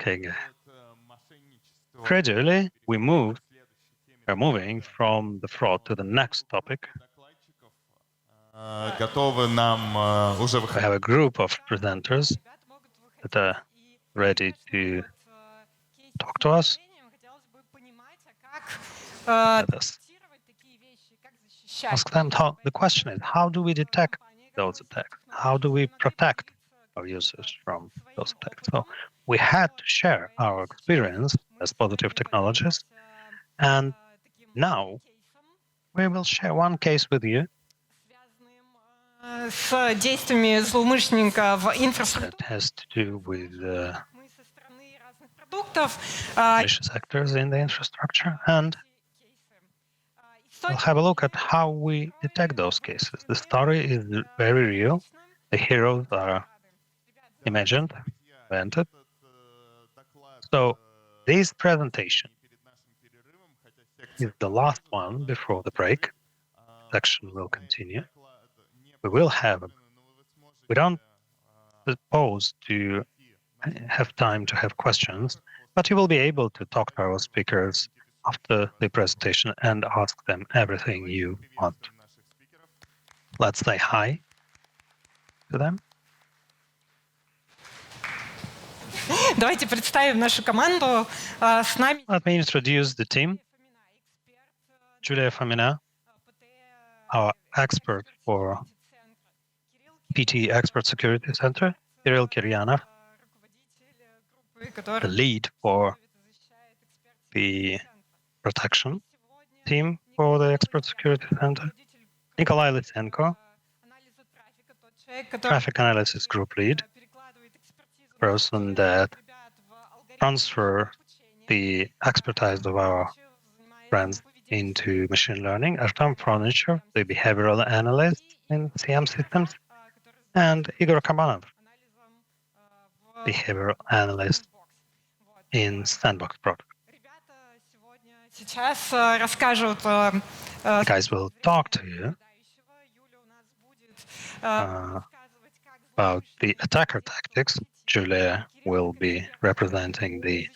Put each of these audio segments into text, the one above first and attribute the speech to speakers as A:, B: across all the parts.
A: talking. Gradually, we're moving from the fraud to the next topic. We have a group of presenters that are ready to talk to us. Let us ask them the question is, how do we detect those attacks? How do we protect our users from those attacks? So we had to share our experience as positive technologists, and now we will share one case with you that has to do with malicious actors in the infrastructure, and we'll have a look at how we detect those cases. The story is very real. The heroes are imagined, invented. So this presentation is the last one before the break. Section will continue. We don't suppose to have time to have questions, but you will be able to talk to our speakers after the presentation and ask them everything you want. Let's say hi to them.
B: Давайте представим нашу команду. С нами
A: Let me introduce the team. Julia Fomina, our expert for PT Expert Security Center, Kirill Kiryanov, the lead for the protection team for the Expert Security Center, Nikolai Lysenko, traffic analysis group lead, person that transfer the expertise of our friends into machine learning, Artem Fronichev, the behavioral analyst in CM systems, and Igor Kabanov, behavioral analyst in Sandbox product. The guys will talk to you about the attacker tactics. Julia will be representing the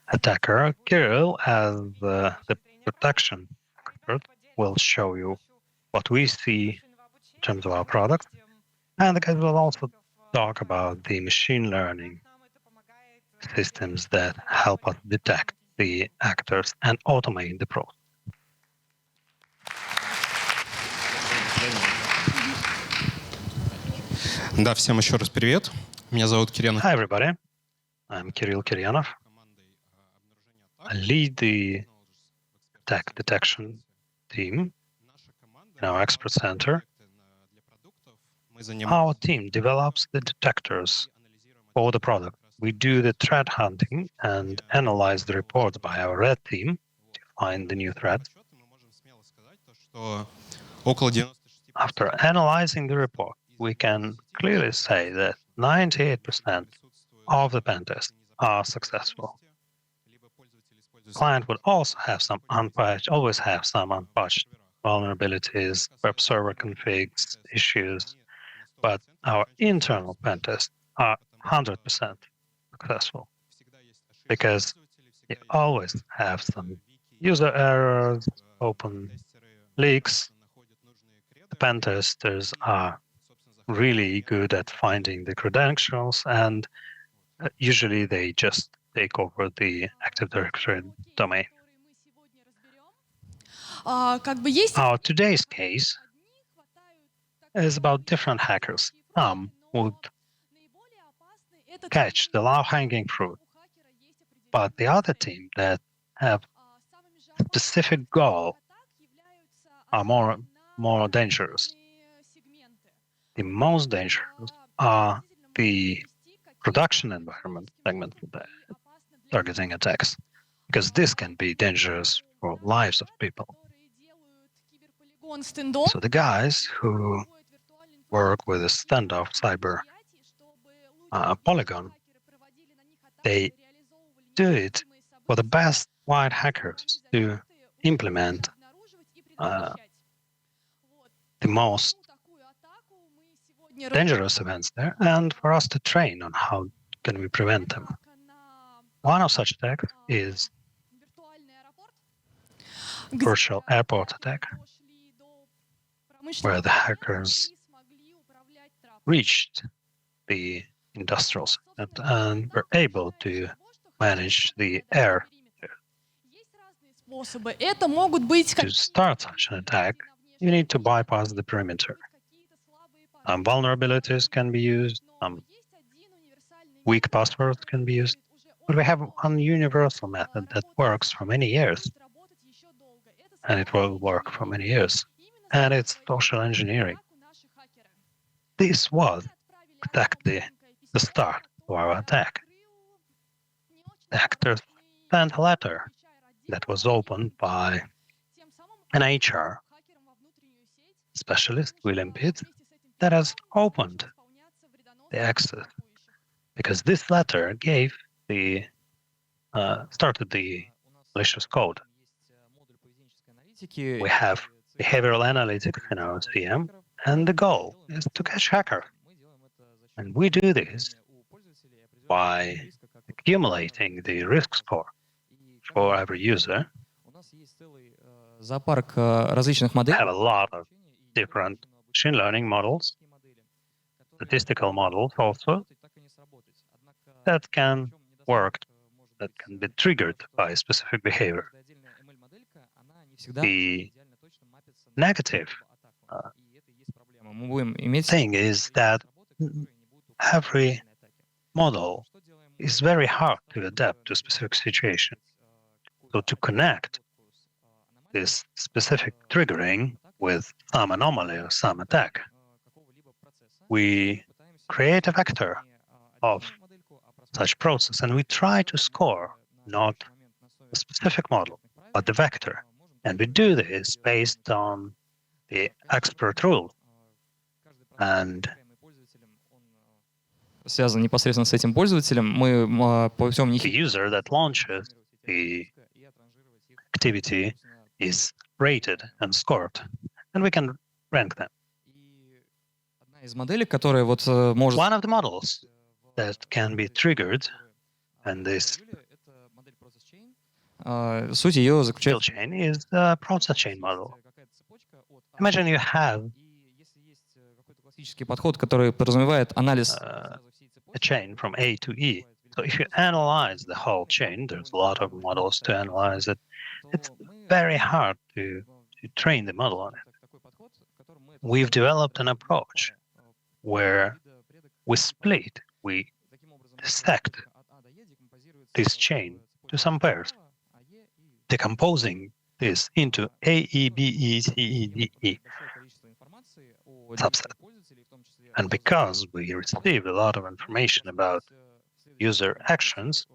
A: attacker. Kirill, as the protection expert, will show you what we see in terms of our product. And the guys will also talk about the machine learning systems that help us detect the actors and automate the process.
C: Да, всем еще раз привет. Меня зовут Кирянов.
A: Hi, everybody. I'm Kirill Kiryanov. I lead the attack detection team in our expert center. Our team develops the detectors for the product. We do the threat hunting and analyze the reports by our red team to find the new threats. After analyzing the report, we can clearly say that 98% of the pen tests are successful. Client would also have some unpatched vulnerabilities, web server configs, issues, but our internal pen tests are 100% successful because you always have some user errors, open leaks. The pen testers are really good at finding the credentials, and usually they just take over the Active Directory domain. Our today's case is about different hackers. Some would catch the low-hanging fruit, but the other team that have specific goal are more dangerous. The most dangerous are the production environment segment targeting attacks, because this can be dangerous for lives of people. So the guys who work with a standoff cyber polygon, they do it for the best white hackers to implement the most dangerous events there, and for us to train on how can we prevent them. One of such attacks is virtual airport attack, where the hackers reached the industrial segment and were able to manage the air. To start such an attack, you need to bypass the perimeter. Some vulnerabilities can be used, some weak passwords can be used, but we have one universal method that works for many years, and it will work for many years, and it's social engineering. This was exactly the start of our attack. The hackers sent a letter that was opened by an HR specialist, William Pitt, that has opened the access, because this letter gave the started the malicious code. We have behavioral analytics in our VM, and the goal is to catch hackers. And we do this by accumulating the risk score for every user.
D: Зоопарк различных
A: We
D: моделей.
A: have a lot of different machine learning models, statistical models also, that can work, that can be triggered by specific behavior. The negative thing is that every model is very hard to adapt to a specific situation. So to connect this specific triggering with some anomaly or some attack, we create a vector of such process, and we try to score not a specific model, but the vector. And we do this based on the expert rule. And
D: связан непосредственно с этим пользователем. Мы поведем
A: the user that launches the activity is rated and scored, and we can rank them.
D: одна из моделей, которая вот может
A: One of the models that can be triggered, and this
D: суть ее
A: kill
D: заключается
A: chain is the process chain model. Imagine you have
D: классический подход, который подразумевает анализ
A: a chain from A to E. So if you analyze the whole chain, there's a lot of models to analyze it. It's very hard to train the model on it. We've developed an approach where we split, we dissect this chain to some pairs, decomposing this into A, E, B, E, C, E, D, E subset. And because we received a lot of information about user actions,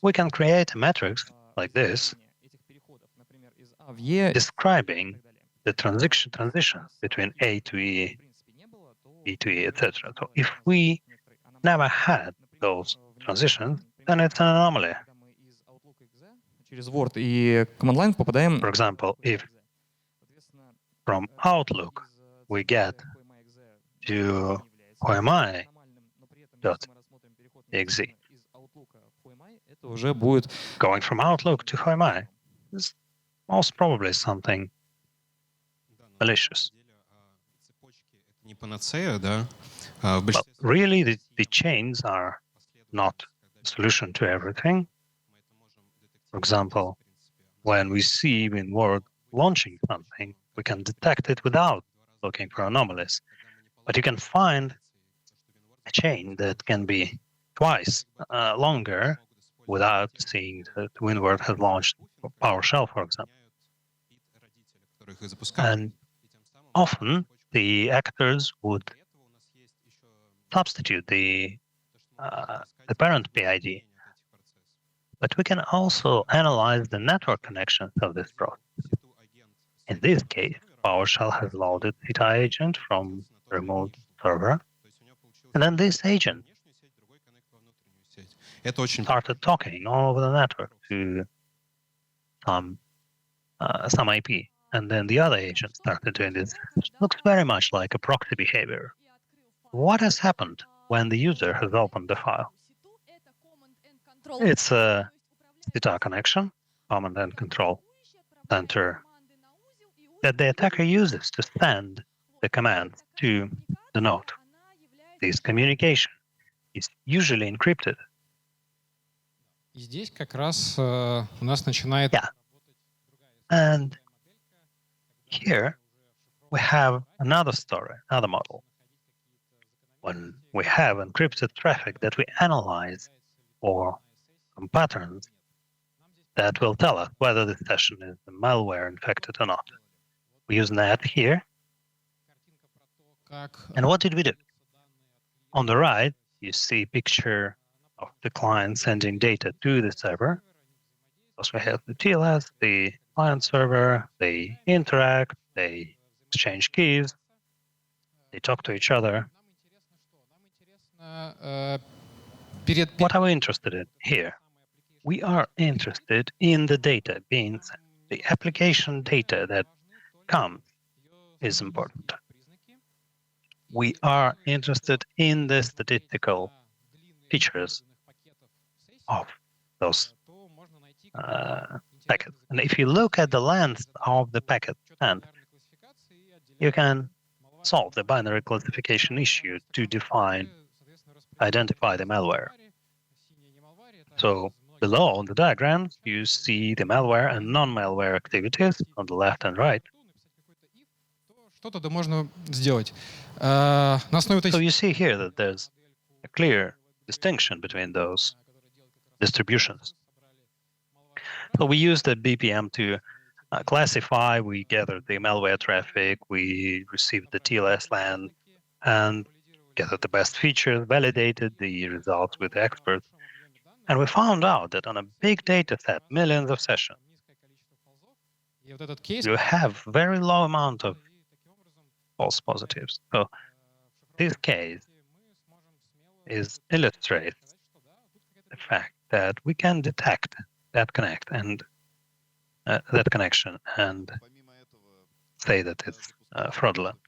A: we can create a matrix like this, describing the transition between A to E, B to E, etc. So if we never had those transitions, then it's an anomaly.
D: через Word и Command Line попадаем.
A: For example, if from Outlook we get to HOMI.exe,
D: Это уже будет
A: going from Outlook to HOMI is most probably something malicious.
C: Не панацея, да?
A: But really, the chains are not a solution to everything. For example, when we see in Word launching something, we can detect it without looking for anomalies. But you can find a chain that can be twice longer without seeing that WinWord has launched PowerShell, for example. And often the actors would substitute the parent PID. But we can also analyze the network connections of this process. In this case, PowerShell has loaded Theta agent from remote server, and then this agent started talking all over the network to some IP, and then the other agent started doing this. It looks very much like a proxy behavior. What has happened when the user has opened the file? It's a CTA connection, command and control center, that the attacker uses to send the commands to the node. This communication is usually encrypted.
C: И здесь как раз у нас начинает
A: Yeah. And here we have another story, another model. When we have encrypted traffic that we analyze for some patterns that will tell us whether the session is malware infected or not. We use NAT here.
C: как
A: And what did we do? On the right, you see a picture of the client sending data to the server. Also, we have the TLS, the client server, they interact, they exchange keys, they talk to each other.
C: нам интересно, что? Нам интересно перед
A: What are we interested in here? We are interested in the data being sent. The application data that comes is important. We are interested in the statistical features of those packets. And if you look at the length of the packet sent, you can solve the binary classification issue to identify the malware. So below on the diagrams, you see the malware and non-malware activities on the left and right.
C: Что-то да можно сделать. На основе вот
A: So
C: этих
A: you see here that there's a clear distinction between those distributions. So we use the BPM to classify, we gathered the malware traffic, we received the TLS land, and gathered the best features, validated the results with experts. And we found out that on a big data set, millions of sessions,
C: и вот этот кейс
A: you have very low amount of false positives. So this case illustrates the fact that we can detect that connection and say that it's fraudulent.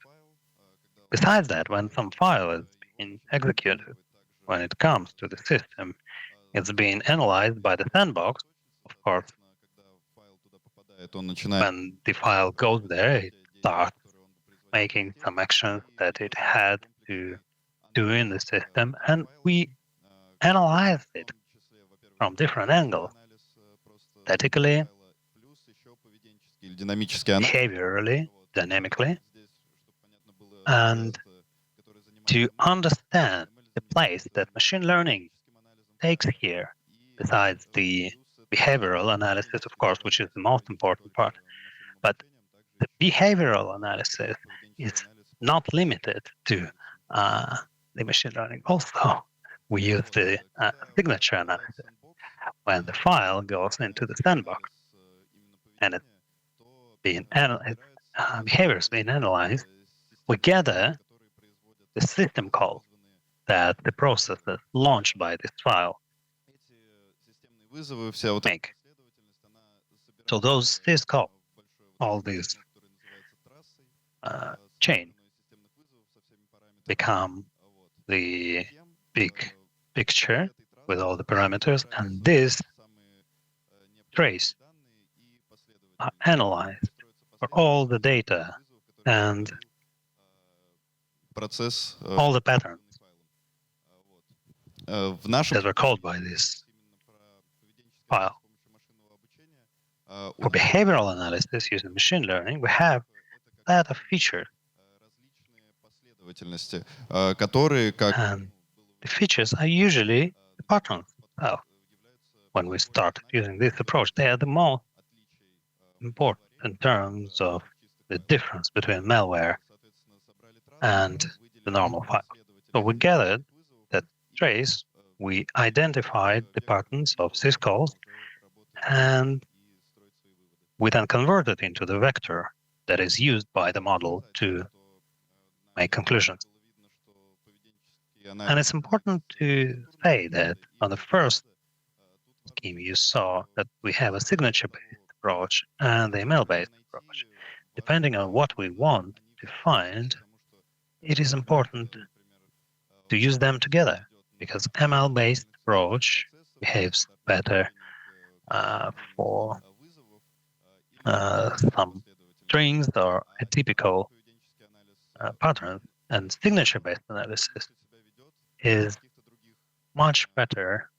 A: Besides that, when some file is being executed, when it comes to the system, it's being analyzed by the sandbox. Of course, when the file goes there, it starts making some actions that it had to do in the system, and we analyze it from different angles, statically, behaviorally, dynamically, and to understand the place that machine learning takes here, besides the behavioral analysis, of course, which is the most important part. But the behavioral analysis is not limited to the machine learning. Also, we use the signature analysis. When the file goes into the sandbox and it's being behavior is being analyzed, we gather the system call that the processes launched by this file make. So those syscalls, all these chain, become the big picture with all the parameters, and this trace are analyzed for all the data and all the patterns that were called by this file. For behavioral analysis using machine learning, we have a set of features, and the features are usually the patterns. Well, when we start using this approach, they are the most important in terms of the difference between malware and the normal file. So we gathered that trace, we identified the patterns of syscalls, and we then converted into the vector that is used by the model to make conclusions. And it's important to say that on the first scheme, you saw that we have a signature-based approach and the ML-based approach. Depending on what we want to find, it is important to use them together, because ML-based approach behaves better for some strings or atypical pattern, and signature-based analysis is much better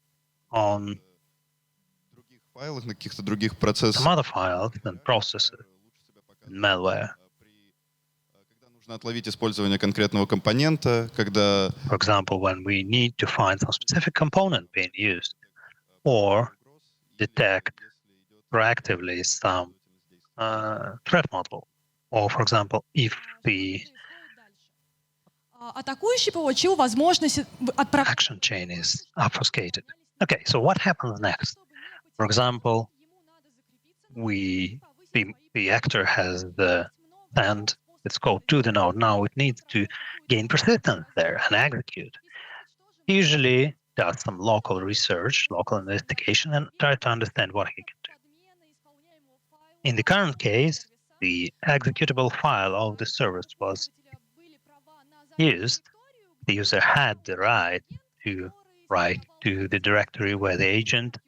A: on
E: файлах, на каких-то других процессах.
A: some other files and processes and malware.
E: Когда нужно отловить использование конкретного компонента, когда
A: For example, when we need to find some specific component being used, or detect proactively some threat model, or for example, if the
F: Атакующий получил возможность отправить.
A: action chain is obfuscated. Okay, so what happens next? For example, the actor has the send its code to the node. Now it needs to gain persistence there and execute. Usually does some local research, local investigation, and try to understand what he can do. In the current case, the executable file of the service was used. The user had the right to write to the directory where the agent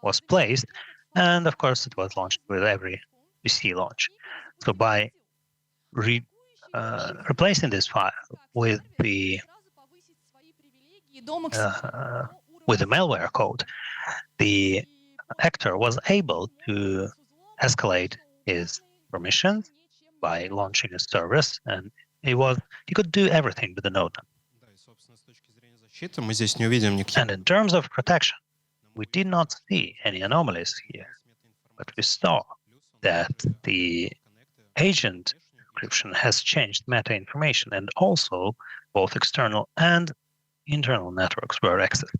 A: was placed, and of course it was launched with every PC launch. So by replacing this file with the malware code, the actor was able to escalate his permissions by launching a service, and he could do everything with the node. And in terms of protection, we did not see any anomalies here, but we saw that the agent encryption has changed meta information, and also both external and internal networks were accessed.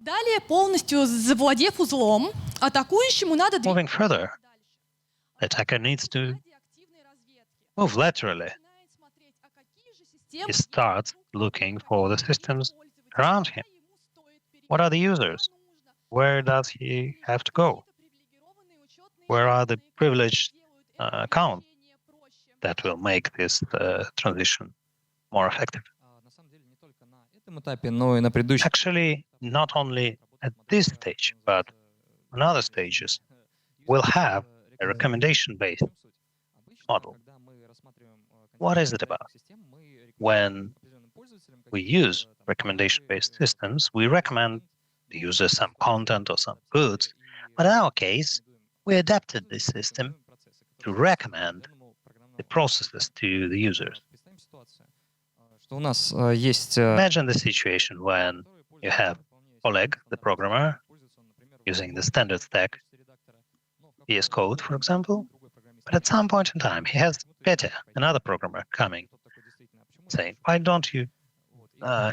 F: Далее, полностью завладев узлом, атакующему надо
A: Moving further, the attacker needs to move laterally. He starts looking for the systems around him. What are the users? Where does he have to go? Where are the privileged accounts that will make this transition more effective? Actually, not only at this stage, but on other stages, we'll have a recommendation-based model. What is it about? When we use recommendation-based systems, we recommend the user some content or some goods, but in our case, we adapted this system to recommend the processes to the users. Imagine the situation when you have Oleg, the programmer, using the standard stack, VS Code, for example, but at some point in time, he has Petya, another programmer, coming, saying, why don't you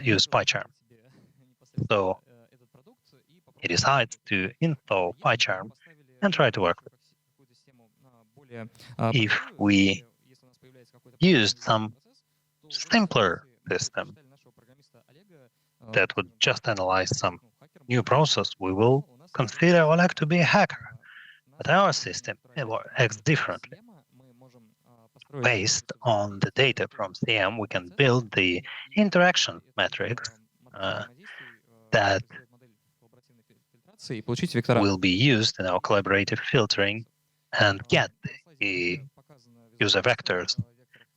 A: use PyCharm? So he decides to install PyCharm and try to work with it. If we used some simpler system that would just analyze some new process, we will consider Oleg to be a hacker. But our system acts differently. Based on the data from CM, we can build the interaction metrics that will be used in our collaborative filtering and get the user vectors.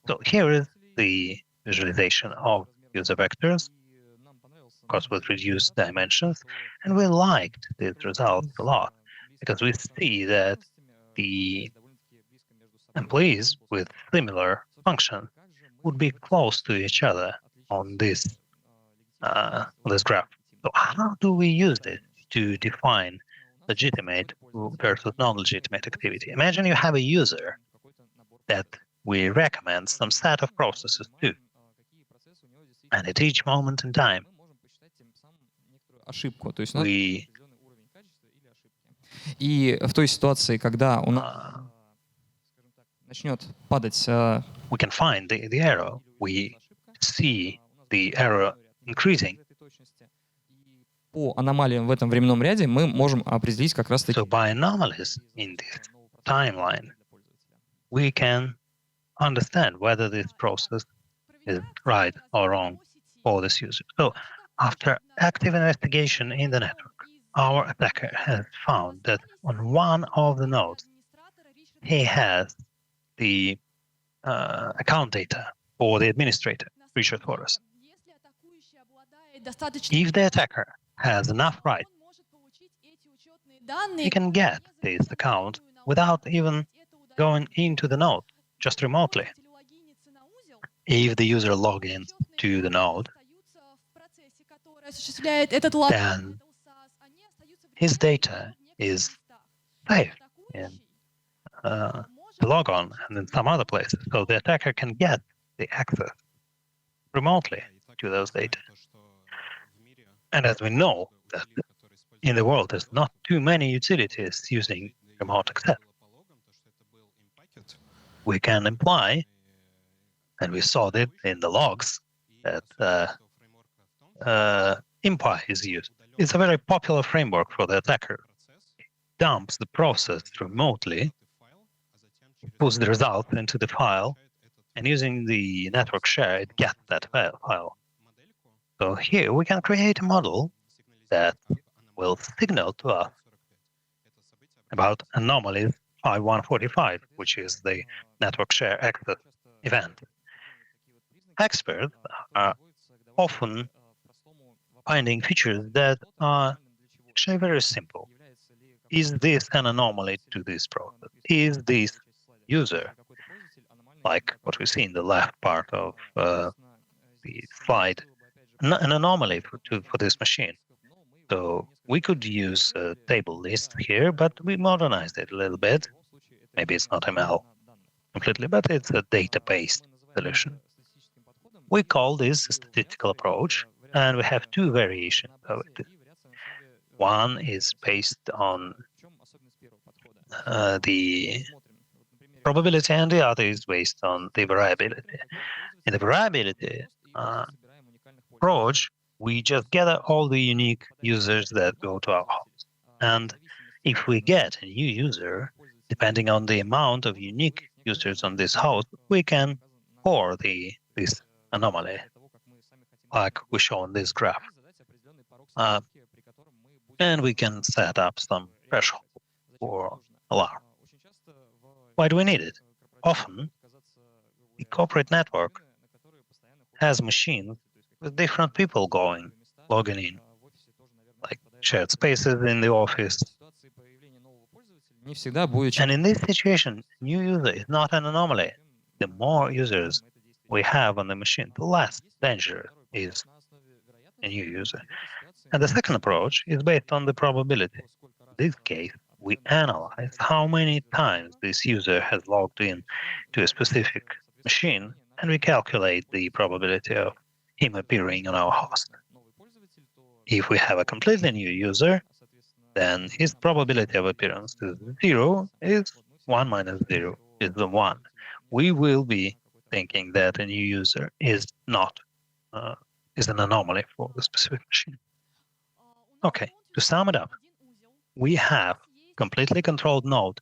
A: So here is the visualization of user vectors, of course with reduced dimensions, and we liked these results a lot because we see that the employees with similar function would be close to each other on this graph. So how do we use it to define legitimate versus non-legitimate activity? Imagine you have a user that we recommend some set of processes to, and at each moment in time, we
D: И в той ситуации, когда у нас начнет падать
A: we can find the error. We see the error increasing.
D: по аномалиям в этом временном ряде, мы можем определить как раз-таки...
A: So by anomalies in this timeline, we can understand whether this process is right or wrong for this user. So after active investigation in the network, our attacker has found that on one of the nodes, he has the account data for the administrator, Richard Forrest. If the attacker has enough right, he can get this account without even going into the node, just remotely. If the user logins to the node, then his data is safe in the logon and in some other places. So the attacker can get the access remotely to those data. And as we know that in the world there's not too many utilities using remote access, we can imply, and we saw that in the logs, that Impy is used. It's a very popular framework for the attacker. It dumps the process remotely, puts the result into the file, and using the network share, it gets that file. So here we can create a model that will signal to us about anomalies 5145, which is the network share access event. Experts are often finding features that are actually very simple. Is this an anomaly to this process? Is this user, like what we see in the left part of the slide, an anomaly for this machine? So we could use a table list here, but we modernized it a little bit. Maybe it's not ML completely, but it's a database solution. We call this a statistical approach, and we have two variations of it. One is based on the probability, and the other is based on the variability. In the variability approach, we just gather all the unique users that go to our host. And if we get a new user, depending on the amount of unique users on this host, we can pour this anomaly, like we show in this graph. And we can set up some threshold for alarm. Why do we need it? Often, the corporate network has machines with different people logging in, like shared spaces in the office. And in this situation, new user is not an anomaly. The more users we have on the machine, the less dangerous is a new user. And the second approach is based on the probability. In this case, we analyze how many times this user has logged in to a specific machine, and we calculate the probability of him appearing on our host. If we have a completely new user, then his probability of appearance is 0, is 1 minus 0 is the 1. We will be thinking that a new user is not is an anomaly for the specific machine. Okay, to sum it up, we have completely controlled node.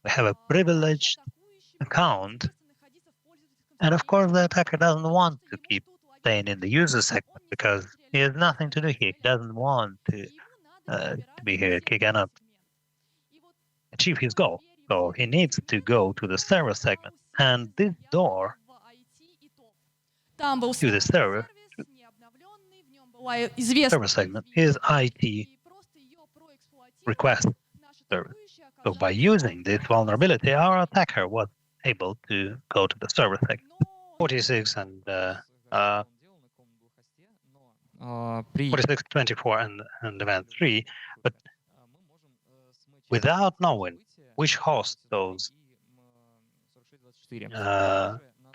A: We have a privileged account, and of course the attacker doesn't want to keep staying in the user segment because he has nothing to do here. He doesn't want to be here. He cannot achieve his goal. So he needs to go to the server segment. And this door to the server segment is IT request service. So by using this vulnerability, our attacker was able to go to the server segment. 46 and 4624 and event 3, but without knowing which host those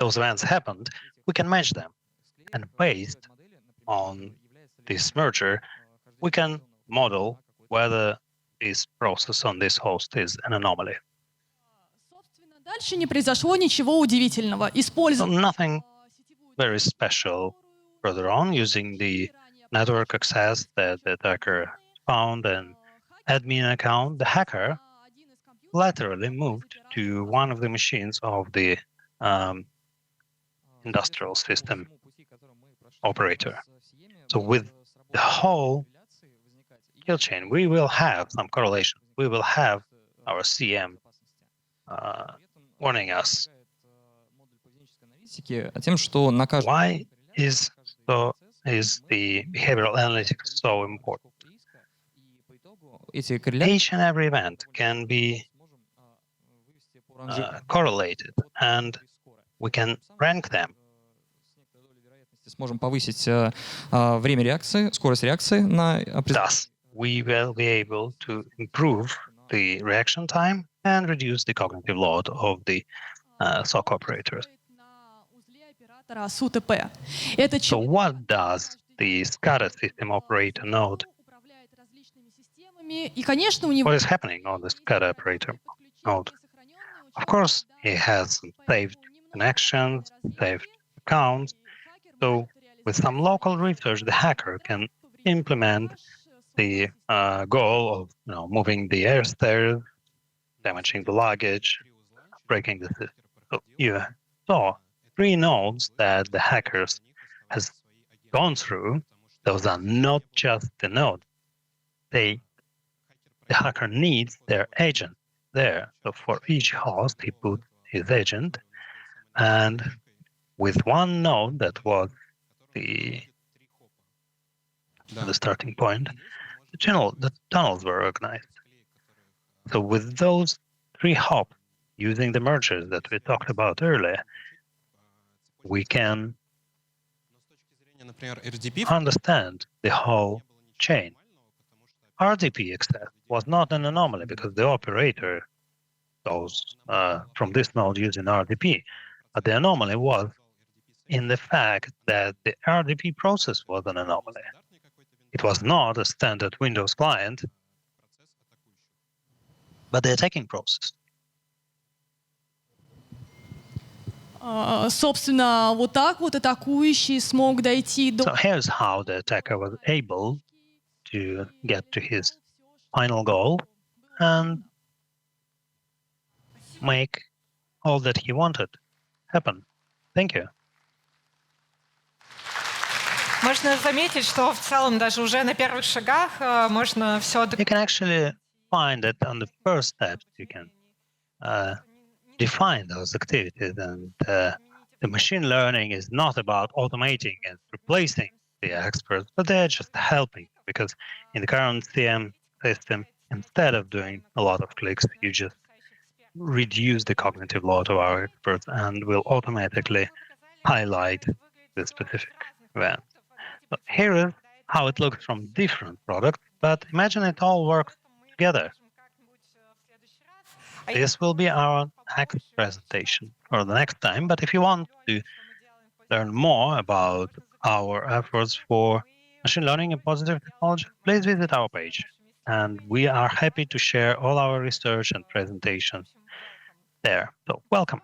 A: events happened, we can match them. And based on this merger, we can model whether this process on this host is an anomaly.
F: Дальше не произошло ничего удивительного.
A: So nothing very special further on. Using the network access that the attacker found and admin account, the hacker laterally moved to one of the machines of the industrial system operator. So with the whole kill chain, we will have some correlation. We will have our CM warning us.
D: Тем, что на каждом
A: Why is the behavioral analytics so important?
D: эти корреляции
A: Each and every event can be correlated, and we can rank them.
D: сможем повысить время реакции, скорость реакции на определенные.
A: Thus, we will be able to improve the reaction time and reduce the cognitive load of the SOC operators.
F: На узле оператора СУТП. Это
A: So
F: человек,
A: what does the SCADA system operator node?
F: управляет различными системами, и, конечно, у него
A: What is happening on the SCADA operator node? Of course, he has some saved connections, saved accounts. So with some local research, the hacker can implement the goal of moving the air stairs, damaging the luggage, breaking the system. So you saw 3 nodes that the hackers has gone through. Those are not just the nodes. The hacker needs their agent there. So for each host, he put his agent, and with one node that was the starting point, the tunnels were organized. So with those 3 hops, using the mergers that we talked about earlier, we can
G: Например, RDP
A: understand the whole chain. RDP excess was not an anomaly because the operator goes from this node using RDP, but the anomaly was in the fact that the RDP process was an anomaly. It was not a standard Windows client, but the attacking process.
F: собственно, вот так вот атакующий смог дойти до...
A: So here's how the attacker was able to get to his final goal and make all that he wanted happen. Thank you.
B: Можно заметить, что в целом даже уже на первых шагах можно все
A: You can actually find that on the first steps you can define those activities, and the machine learning is not about automating and replacing the experts, but they're just helping, because in the current CM system, instead of doing a lot of clicks, you just reduce the cognitive load of our experts and will automatically highlight the specific event. So here is how it looks from different products, but imagine it all works together. This will be our next presentation or the next time, but if you want to learn more about our efforts for machine learning and positive technology, please visit our page. And we are happy to share all our research and presentations there. So welcome.